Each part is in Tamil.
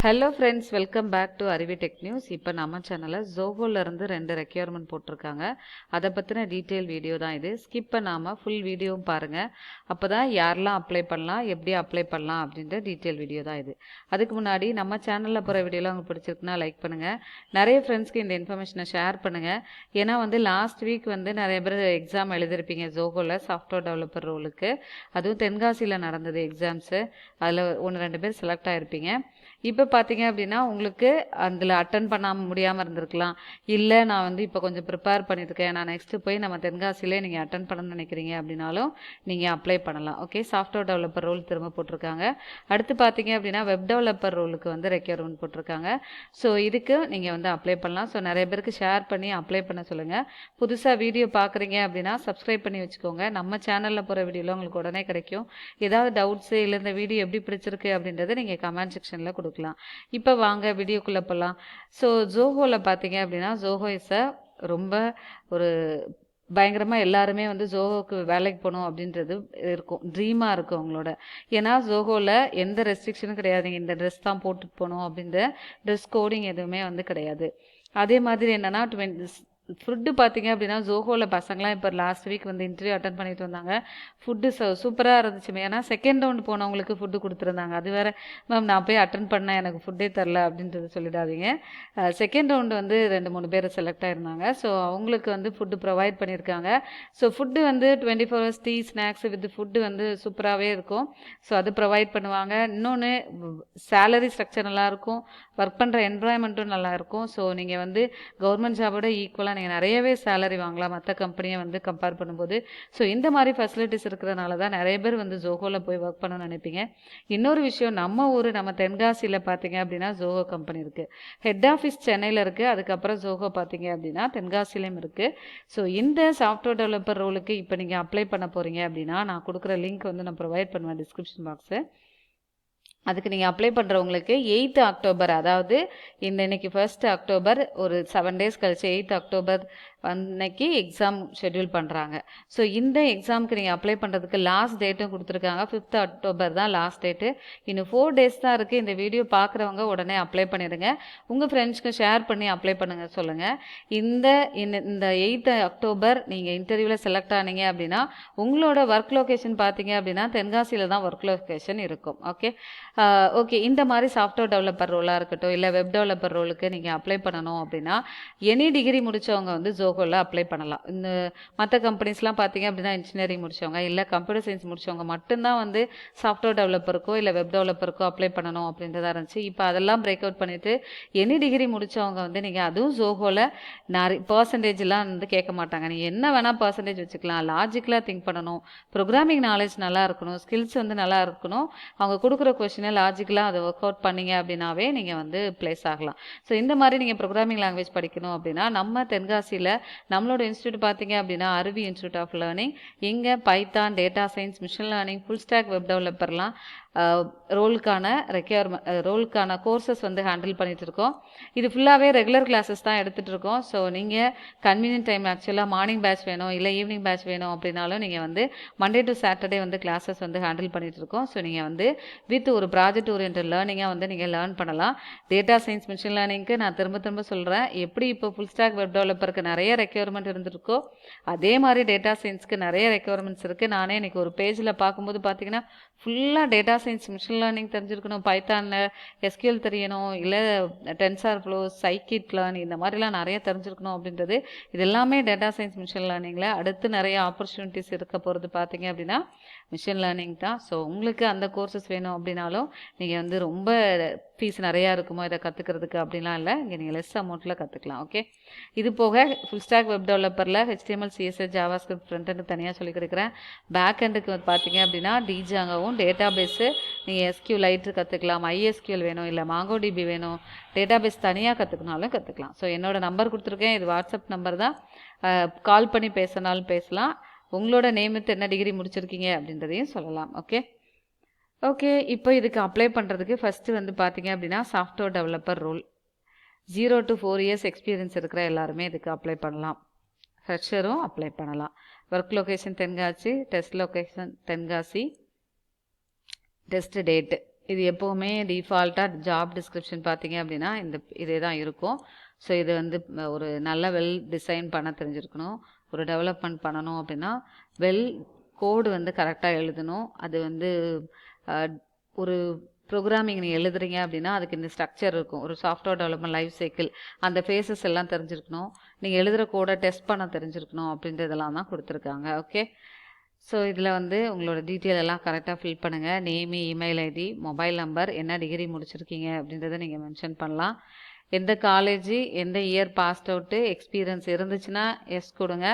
Hello friends, welcome back to Aruvi tech news. இப்போ நம்ம சேனலில் ஜோஹோலேருந்து 2 ரெக்யர்மெண்ட் போட்டிருக்காங்க. அதை பற்றின டீட்டெயில் வீடியோ தான் இது. ஸ்கிப் பண்ணாமல் ஃபுல் வீடியோவும் பாருங்கள். அப்போ தான் யாரெல்லாம் அப்ளை பண்ணலாம், எப்படி அப்ளை பண்ணலாம் அப்படின்ற டீட்டெயில் வீடியோ தான் இது. அதுக்கு முன்னாடி நம்ம சேனலில் போகிற வீடியோலாம் உங்களுக்கு பிடிச்சிருக்குன்னா லைக் பண்ணுங்கள். நிறைய ஃப்ரெண்ட்ஸ்க்கு இந்த இன்ஃபர்மேஷனை ஷேர் பண்ணுங்கள். ஏன்னா லாஸ்ட் வீக் நிறைய பேர் எக்ஸாம் எழுதிருப்பீங்க ஜோஹோவில் சாஃப்ட்வேர் டெவலப்பர் ரோலுக்கு. அதுவும் தென்காசியில் நடந்தது எக்ஸாம்ஸு. அதில் 1-2 பேர் செலக்ட் ஆகிருப்பீங்க. இப்போ பார்த்தீங்க அப்படின்னா உங்களுக்கு அதில் அட்டன் பண்ணாமல் முடியாமல் இருந்திருக்கலாம். இல்லை நான் இப்போ கொஞ்சம் ப்ரிப்பேர் பண்ணியிருக்கேன், நான் நெக்ஸ்ட்டு போய் நம்ம தென்காசிலே நீங்கள் அட்டன் பண்ணணும்னு நினைக்கிறீங்க அப்படின்னாலும் நீங்கள் அப்ளை பண்ணலாம். ஓகே, சாஃப்ட்வேர் டெவலப்பர் ரோல் திரும்ப போட்டிருக்காங்க. அடுத்து பார்த்தீங்க அப்படின்னா வெப் டெவலப்பர் ரோலுக்கு ரெக்யர்மெண்ட் போட்டிருக்காங்க. ஸோ இதுக்கு நீங்கள் அப்ளை பண்ணலாம். ஸோ நிறைய பேருக்கு ஷேர் பண்ணி அப்ளை பண்ண சொல்லுங்கள். புதுசாக வீடியோ பார்க்குறீங்க அப்படின்னா சப்ஸ்கிரைப் பண்ணி வச்சுக்கோங்க. நம்ம சேனலில் போகிற வீடியோலாம் உங்களுக்கு உடனே கிடைக்கும். ஏதாவது டவுட்ஸு இல்லை இந்த வீடியோ எப்படி பிடிச்சிருக்கு அப்படின்றத நீங்கள் கமெண்ட் செக்ஷனில் கொடுக்கலாம். இப்போ வாங்க வீடியோக்குள்ளே போகலாம். ஸோ ஜோஹோவில் பார்த்தீங்க அப்படின்னா ஜோஹோ ரொம்ப ஒரு பயங்கரமாக எல்லாருமே ஜோஹோக்கு வேலைக்கு போகணும் அப்படின்றது இருக்கும், ட்ரீமாக இருக்கும் அவங்களோட. ஏன்னா ஜோஹோவில் எந்த ரெஸ்ட்ரிக்ஷனும் கிடையாது, இந்த ட்ரெஸ் தான் போட்டுட்டு போகணும் அப்படின்ற ட்ரெஸ் கோடிங் எதுவுமே கிடையாது. அதே மாதிரி என்னென்னா ஃபுட்டு பார்த்தீங்க அப்படின்னா ஜோஹோவில் பசங்களாம் இப்போ லாஸ்ட் வீக் இன்டர்வியூ அட்டன் பண்ணிட்டு வந்தாங்க. ஃபுட்டு சூப்பராக இருந்துச்சு. ஏன்னா செகண்ட் ரவுண்ட் போனவங்களுக்கு ஃபுட்டு கொடுத்துருந்தாங்க. அது வேறு மேம் நான் போய் அட்டன் பண்ணேன், எனக்கு ஃபுட்டே தரல அப்படின்றது சொல்லிடாதீங்க. செகண்ட் ரவுண்டு 2-3 பேர் செலக்ட் ஆகிருந்தாங்க. ஸோ அவங்களுக்கு ஃபுட்டு ப்ரொவைட் பண்ணியிருக்காங்க. So food 24 hours tea snacks with food சூப்பராகவே இருக்கும். ஸோ அது ப்ரொவைட் பண்ணுவாங்க. இன்னொன்று சேலரி ஸ்ட்ரக்சர் நல்லாயிருக்கும், ஒர்க் பண்ணுற என்வரான்மெண்ட்டும் நல்லாயிருக்கும். ஸோ நீங்கள் கவர்மெண்ட் ஜாபோட ஈக்குவலாக நீங்கள் நிறையவே சேலரி வாங்கலாம் மற்ற கம்பெனியை கம்பேர் பண்ணும்போது. ஸோ இந்த மாதிரி ஃபெசிலிட்டிஸ் இருக்கிறதுனால தான் நிறைய பேர் ஜோஹோவில் போய் ஒர்க் பண்ணணும்னு நினைப்பீங்க. இன்னொரு விஷயம், நம்ம தென்காசியில் பார்த்தீங்க அப்படின்னா ஜோஹோ கம்பெனி இருக்குது. ஹெட் ஆஃபீஸ் சென்னையில் இருக்குது. அதுக்கப்புறம் ஜோஹோ பார்த்தீங்க அப்படின்னா தென்காசிலையும் இருக்குது. ஸோ இந்த சாஃப்ட்வேர் டெவலப்பர் ரோலுக்கு இப்போ நீங்கள் அப்ளை பண்ண போகிறீங்க அப்படின்னா நான் கொடுக்குற லிங்க் நான் ப்ரொவைட் பண்ணுவேன் டிஸ்கிரிப்ஷன் பாக்ஸு. அதுக்கு நீங்கள் அப்ளை பண்ணுறவங்களுக்கு 8th அக்டோபர், அதாவது இன்னைக்கு 1st அக்டோபர், ஒரு 7 days கழிச்சு 8th அக்டோபர் அன்னைக்கு எக்ஸாம் ஷெட்யூல் பண்ணுறாங்க. ஸோ இந்த எக்ஸாமுக்கு நீங்கள் அப்ளை பண்ணுறதுக்கு லாஸ்ட் டேட்டும் கொடுத்துருக்காங்க. 5th அக்டோபர் தான் லாஸ்ட் டேட்டு. இன்னும் 4 days தான் இருக்குது. இந்த வீடியோ பார்க்குறவங்க உடனே அப்ளை பண்ணிடுங்க. உங்கள் ஃப்ரெண்ட்ஸ்க்கு ஷேர் பண்ணி அப்ளை பண்ணுங்க சொல்லுங்கள். இந்த 8th அக்டோபர் நீங்கள் இன்டர்வியூவில் செலக்ட் ஆனீங்க அப்படின்னா உங்களோட ஒர்க் லொக்கேஷன் பார்த்தீங்க அப்படின்னா தென்காசியில் தான் ஒர்க் லொக்கேஷன் இருக்கும். ஓகே, இந்த மாதிரி சாஃப்ட்வேர் டெவலப்பர் ரோலாக இருக்கட்டும், இல்லை வெப் டெவலப்பர் ரோலுக்கு நீங்கள் அப்ளை பண்ணணும் அப்படின்னா எனி டிகிரி முடித்தவங்க ஜோஹோவில் அப்ளை பண்ணலாம். இந்த மற்ற கம்பெனிஸ்லாம் பார்த்தீங்க அப்படின்னா இன்ஜினியரிங் முடித்தவங்க இல்லை கம்ப்யூட்டர் சயின்ஸ் முடித்தவங்க மட்டும்தான் சாஃப்ட்வேர் டெவலப்பருக்கோ இல்லை வெப் டெவலப்பருக்கோ அப்ளை பண்ணணும் அப்படின்றதா இருந்துச்சு. இப்போ அதெல்லாம் பிரேக் அவுட் பண்ணிவிட்டு எனி டிகிரி முடித்தவங்க நீங்கள் அதுவும் ஜோஹோவில் பர்சன்டேஜ்லாம் கேட்க மாட்டாங்க. நீங்கள் என்ன வேணால் பர்சன்டேஜ் வச்சுக்கலாம். லாஜிக்கலாக திங்க் பண்ணணும், ப்ரோக்ராமிங் நாலேஜ் நல்லா இருக்கணும், ஸ்கில்ஸ் நல்லா இருக்கணும். அவங்க கொடுக்குற கொஸ்டினை லாஜிக்கலாக அதை ஒர்க் அவுட் பண்ணிங்க அப்படின்னாவே நீங்கள் பிளேஸ் ஆகலாம். ஸோ இந்த மாதிரி நீங்கள் ப்ரோக்ராமிங் லாங்குவேஜ் படிக்கணும் அப்படின்னா நம்ம தென்காசியில் நம்மளோட இன்ஸ்டியூட் பார்த்தீங்க அப்படின்னா அருவி இன்ஸ்டியூட் ஆஃப் லேர்னிங். இங்கே Python, data science, machine learning, full stack web டெவலப்பர்லாம் ரோலுக்கான கோர்சஸ் ஹேண்டில் பண்ணிட்டு இருக்கோம். இது ஃபுல்லாகவே ரெகுலர் கிளாஸஸ் தான் எடுத்துகிட்டு இருக்கோம். ஸோ நீங்கள் கன்வீனியன்ட் டைம், ஆக்சுவலாக மார்னிங் பேட்ச் வேணும் இல்லை ஈவினிங் பேட்ச் வேணும் அப்படின்னாலும் நீங்கள் Monday to Saturday classes handle பண்ணிட்டு இருக்கோம். ஸோ நீங்கள் வித் ஒரு ப்ராஜெக்ட் ஓரியன்ட் லேர்னிங்காக நீங்கள் லேர்ன் பண்ணலாம். டேட்டா சயின்ஸ், மிஷின் லேர்னிங்க்கு நான் திரும்ப சொல்கிறேன், எப்படி இப்போ ஃபுல் ஸ்டாக் வெப் டெவலப்பருக்கு நிறைய ரெக்யர்மெண்ட் இருந்திருக்கோ அதே மாதிரி டேட்டா சயின்ஸ்க்கு நிறைய ரெக்யர்மெண்ட்ஸ் இருக்குது. நானே இன்றைக்கி ஒரு பேஜில் பார்க்கும்போது பார்த்தீங்கன்னா ஃபுல்லாக டேட்டா சயின்ஸ், மிஷின் லேர்னிங் தெரிஞ்சிருக்கணும், பைத்தானில் எஸ்கியூஎல் தெரியணும், இல்லை டென்சார் ஃப்ளோ, சைக்கிட் லேர்ன், இந்த மாதிரிலாம் நிறைய தெரிஞ்சிருக்கணும் அப்படின்றது. இது எல்லாமே டேட்டா சயின்ஸ், மிஷின் லேர்னிங்கில் அடுத்து நிறைய ஆப்பர்ச்சுனிட்டிஸ் இருக்க போகிறது பார்த்தீங்க அப்படின்னா மிஷின் லேர்னிங் தான். ஸோ உங்களுக்கு அந்த கோர்சஸ் வேணும் அப்படின்னாலும் நீங்கள் ரொம்ப ஃபீஸ் நிறையா இருக்குமோ இதை கற்றுக்கிறதுக்கு அப்படின்லாம் இல்லை, இங்கே நீங்கள் லெஸ் அமௌண்ட்டில் கற்றுக்கலாம். ஓகே, இது போக ஃபுல் ஸ்டாக் வெப் டெவலப்பரில் HTML, CSS, JavaScript, front end தனியாக சொல்லி கொடுக்குறேன். பேக் எண்டுக்கு பார்த்தீங்க அப்படின்னா Djangoவும் டேட்டா பேஸு நீங்கள் SQLite கற்றுக்கலாம். MySQL வேணும் இல்லை MongoDB வேணும், டேட்டா பேஸ் தனியாக கற்றுக்கினாலும் கற்றுக்கலாம். ஸோ என்னோடய நம்பர் கொடுத்துருக்கேன், இது வாட்ஸ்அப் நம்பர் தான். கால் பண்ணி பேசினாலும் பேசலாம். உங்களோட நேமுக்கு என்ன டிகிரி முடிச்சிருக்கீங்க அப்படின்றதையும் சொல்லலாம். ஓகே, இப்போ இதுக்கு அப்ளை பண்ணுறதுக்கு ஃபஸ்ட்டு பார்த்தீங்க அப்படின்னா software developer role 0 to 4 years experience இருக்கிற எல்லாருமே இதுக்கு அப்ளை பண்ணலாம். ஃப்ரெஷரும் அப்ளை பண்ணலாம். Work location Tenkasi, test location Tenkasi, test date இது எப்போவுமே டிஃபால்ட்டாக ஜாப் டிஸ்கிரிப்ஷன் பார்த்தீங்க அப்படின்னா இதே தான் இருக்கும். ஸோ இது வந்து ஒரு நல்ல வெல் டிசைன் பண்ண தெரிஞ்சிருக்கணும். ஒரு டெவலப்மெண்ட் பண்ணணும் அப்படின்னா கோடு வந்து கரெக்டாக எழுதணும். அது வந்து ஒரு ப்ரோக்ராமிங் நீங்கள் எழுதுறீங்க அப்படின்னா அதுக்கு இந்த ஸ்ட்ரக்சர் இருக்கும். ஒரு சாஃப்ட்வேர் டெவலப்மெண்ட் லைஃப் சைக்கிள் அந்த ஃபேஸஸ் எல்லாம் தெரிஞ்சிருக்கணும். நீங்கள் எழுதுகிற கோடை டெஸ்ட் பண்ண தெரிஞ்சிருக்கணும் அப்படின்றதெல்லாம் தான் கொடுத்துருக்காங்க. ஓகே, ஸோ இதில் வந்து உங்களோட டீட்டெயில் எல்லாம் கரெக்டாக ஃபில் பண்ணுங்கள். Name, email ID, mobile number, என்ன டிகிரி முடிச்சிருக்கீங்க அப்படின்றத நீங்கள் மென்ஷன் பண்ணலாம். எந்த காலேஜு, எந்த இயர் பாஸ்ட் அவுட்டு, எக்ஸ்பீரியன்ஸ் இருந்துச்சுன்னா எஸ் கொடுங்க.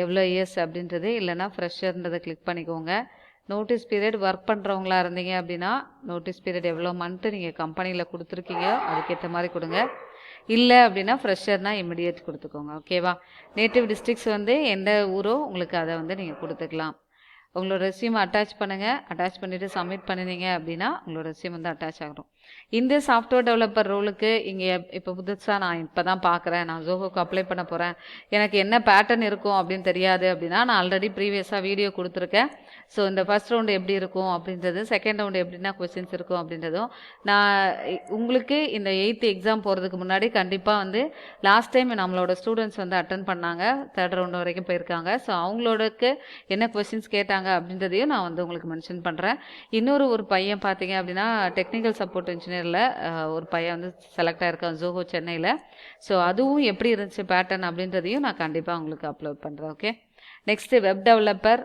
எவ்வளோ இயர்ஸ் அப்படின்றது, இல்லைனா ஃப்ரெஷர்ன்றதை கிளிக் பண்ணிக்கோங்க. நோட்டீஸ் பீரியட் ஒர்க் பண்ணுறவங்களா இருந்தீங்க அப்படின்னா நோட்டீஸ் பீரியட் எவ்வளோ மந்த்து நீங்கள் கம்பெனியில் கொடுத்துருக்கீங்க அதுக்கேற்ற மாதிரி கொடுங்க. இல்லை அப்படின்னா ஃப்ரெஷர்னால் இமிடியேட் கொடுத்துக்கோங்க. ஓகேவா? நேட்டிவ் டிஸ்ட்ரிக்ஸ் வந்து எந்த ஊரோ உங்களுக்கு அதை வந்து நீங்கள் கொடுத்துக்கலாம். உங்களோட ரெஸ்யூம் அட்டாச் பண்ணுங்கள். அட்டாச் பண்ணிவிட்டு சப்மிட் பண்ணினீங்க அப்படின்னா உங்களோட ரெஸ்யூம் வந்து அட்டாச் ஆகிடும். இந்த சாஃப்ட்வேர் டெவலப்பர் ரோலுக்கு இங்கே இப்போ புதுசாக நான் இப்போ தான் பார்க்குறேன், நான் ஜோஹோக்கு அப்ளை பண்ண போகிறேன், எனக்கு என்ன பேட்டர்ன் இருக்கும் அப்படின்னு தெரியாது அப்படின்னா நான் ஆல்ரெடி ப்ரீவியஸாக வீடியோ கொடுத்துருக்கேன். ஸோ இந்த ஃபர்ஸ்ட் ரவுண்டு எப்படி இருக்கும் அப்படின்றது, செகண்ட் ரவுண்டு எப்படின்னா கொஸ்டின்ஸ் இருக்கும் அப்படின்றதும் நான் உங்களுக்கு இந்த 8th எக்ஸாம் போகிறதுக்கு முன்னாடி கண்டிப்பாக வந்து லாஸ்ட் டைம் நம்மளோட ஸ்டூடெண்ட்ஸ் வந்து அட்டன் பண்ணாங்க, 3rd ரவுண்டு வரைக்கும் போயிருக்காங்க. ஸோ அவங்களோடக்கு என்ன கொஸ்டின்ஸ் கேட்டாங்க அப்படின்றதையும் நான் வந்து உங்களுக்கு மென்ஷன் பண்ணுறேன். ஒரு பையன் பார்த்தீங்க அப்படின்னா டெக்னிக்கல் சப்போர்ட் இன்ஜினியரில் ஒரு பையன் வந்து செலக்ட் ஆகிருக்கான் ஜோஹோ சென்னையில். ஸோ அதுவும் எப்படி இருந்துச்சு பேட்டர்ன் அப்படின்றதையும் நான் கண்டிப்பாக உங்களுக்கு அப்லோட் பண்ணுறேன். Okay, next web developer.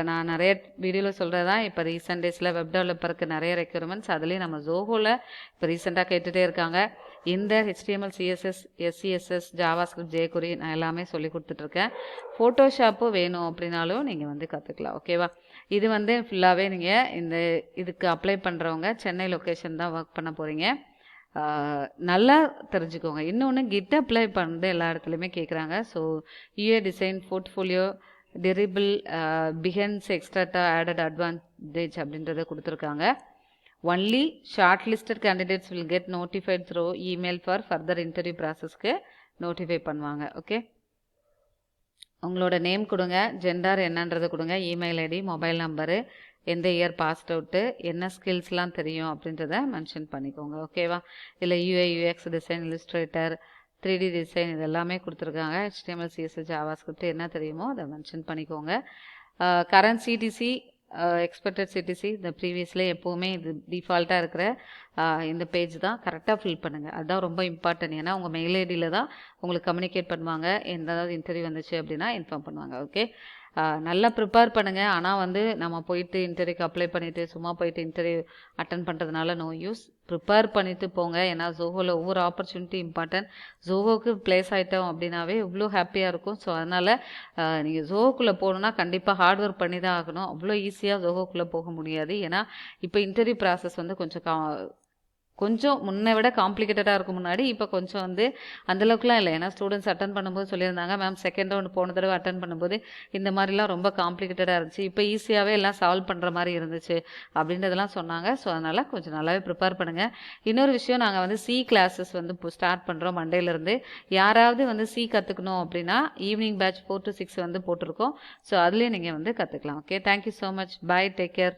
நான் நிறைய வீடியோவில் சொல்கிறது தான். இப்போ ரீசெண்ட் டேஸில் வெப் டெவலப்பருக்கு நிறைய ரெக்யூர்மெண்ட்ஸ், அதுலேயும் நம்ம ஜோஹோவில் இப்போ ரீசெண்டாக கேட்டுகிட்டே இருக்காங்க. இந்த HTML, CSS, SCSS, JavaScript, jQuery நான் எல்லாமே சொல்லி கொடுத்துட்ருக்கேன். ஃபோட்டோஷாப்பு வேணும் அப்படின்னாலும் நீங்கள் வந்து கற்றுக்கலாம். ஓகேவா? இது வந்து ஃபுல்லாகவே நீங்கள் இதுக்கு அப்ளை பண்ணுறவங்க சென்னை லொக்கேஷன் தான் ஒர்க் பண்ண போகிறீங்க. நல்லா தெரிஞ்சுக்கோங்க. இன்னொன்று GitHubல இப்போ வந்து எல்லா இடத்துலையுமே கேட்குறாங்க. So UA design, portfolio, Dribbble, Behance, எக்ஸ்ட்ராட்டா ஆடட் அட்வான்டேஜ் அப்படின்றத கொடுத்துருக்காங்க. Only short listed candidates will get notified through email for further interview ப்ராசஸ்க்கு நோட்டிஃபை பண்ணுவாங்க. ஓகே, உங்களோட நேம் கொடுங்க, ஜெண்டர் என்னன்றது கொடுங்க, இமெயில் ஐடி, மொபைல் நம்பரு, எந்த இயர் பாஸ்ட் அவுட்டு, என்ன ஸ்கில்ஸ்லாம் தெரியும் அப்படின்றத மென்ஷன் பண்ணிக்கோங்க. ஓகேவா? இல்லை UI, UX design, Illustrator, 3D design இது எல்லாமே கொடுத்துருக்காங்க. HTML, CSS, ஜாவாஸ்கிரிப்ட் என்ன தெரியுமோ அதை மென்ஷன் பண்ணிக்கோங்க. கரண்ட் CTC, எக்ஸ்பெக்டட் CTC, இந்த ப்ரீவியஸ்லேயே எப்போவுமே இது டிஃபால்ட்டாக இருக்கிற இந்த பேஜ் தான் கரெக்டாக ஃபில் பண்ணுங்கள். அதுதான் ரொம்ப இம்பார்ட்டன்ட். ஏன்னா உங்கள் மெயில் ஐடியில் தான் உங்களுக்கு கம்யூனிகேட் பண்ணுவாங்க. எந்தாவது இன்டர்வியூ வந்துச்சு அப்படின்னா இன்ஃபார்ம் பண்ணுவாங்க. ஓகே, நல்லா ப்ரிப்பேர் பண்ணுங்கள். ஆனால் வந்து நம்ம போயிட்டு இன்டர்வியூக்கு அப்ளை பண்ணிவிட்டு சும்மா போயிட்டு இன்டர்வியூ அட்டன் பண்ணுறதுனால நோ யூஸ். ப்ரிப்பேர் பண்ணிவிட்டு போங்க. ஏன்னா ஜோஹோவில் ஒவ்வொரு ஆப்பர்ச்சுனிட்டி இம்பார்ட்டன்ட். ஜோஹோக்கு ப்ளேஸ் ஆகிட்டோம் அப்படின்னாவே இவ்வளோ ஹாப்பியாக இருக்கும். ஸோ அதனால் நீங்கள் ஜோஹோக்குள்ளே போகணுன்னா கண்டிப்பாக ஹார்ட் ஒர்க் பண்ணி தான் ஆகணும். அவ்வளோ ஈஸியாக ஜோஹோக்குள்ளே போக முடியாது. ஏன்னா இப்போ இன்டர்வியூ ப்ராசஸ் வந்து கொஞ்சம் முன்னை விட காம்ப்ளிகேட்டடாக இருக்கும் முன்னாடி. இப்போ கொஞ்சம் வந்து அந்தளவுக்குலாம் இல்லை. ஏன்னா ஸ்டூடெண்ட்ஸ் அட்டன் பண்ணும்போது சொல்லியிருந்தாங்க, மேம் செகண்ட் ரவுண்ட் போன தடவை அட்டன் பண்ணும்போது இந்த மாதிரிலாம் ரொம்ப காம்ப்ளிகேட்டடாக இருந்துச்சு, இப்போ ஈஸியாகவே எல்லாம் சால்வ் பண்ணுற மாதிரி இருந்துச்சு அப்படின்றதெல்லாம் சொன்னாங்க. ஸோ அதனால் கொஞ்சம் நல்லாவே ப்ரிப்பேர் பண்ணுங்கள். இன்னொரு விஷயம், நாங்கள் வந்து C கிளாஸஸ் வந்து இப்போ ஸ்டார்ட் பண்ணுறோம் மண்டேலேருந்து. யாராவது வந்து C கற்றுக்கணும் அப்படின்னா ஈவினிங் பேட்ச் 4 to 6 வந்து போட்டிருக்கோம். ஸோ அதுலேயே நீங்கள் வந்து கற்றுக்கலாம். Okay, thank you so much. Bye, take care.